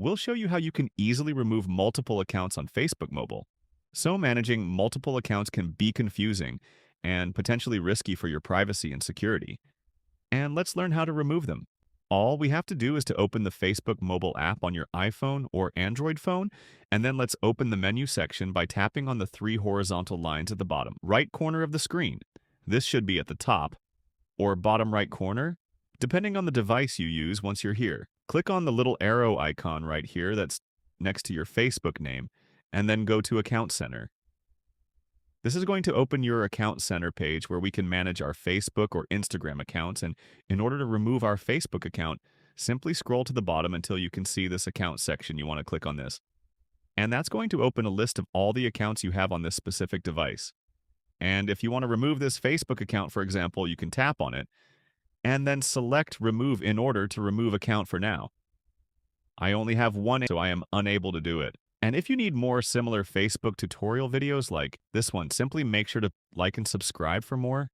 we'll show you how you can easily remove multiple accounts on Facebook Mobile. So managing multiple accounts can be confusing and potentially risky for your privacy and security. And let's learn how to remove them. All we have to do is to open the Facebook mobile app on your iPhone or Android phone, and then let's open the menu section by tapping on the three horizontal lines at the bottom right corner of the screen. This should be at the top or bottom right corner, depending on the device you use once you're here. Click on the little arrow icon right here that's next to your Facebook name, and then go to Account Center. This is going to open your Account Center page where we can manage our Facebook or Instagram accounts, and in order to remove our Facebook account, simply scroll to the bottom until you can see this account section. You want to click on this. And that's going to open a list of all the accounts you have on this specific device. And if you want to remove this Facebook account, for example, you can tap on it, and then select Remove in order to remove account for now. I only have one, so I am unable to do it. And if you need more similar Facebook tutorial videos like this one, simply make sure to like and subscribe for more.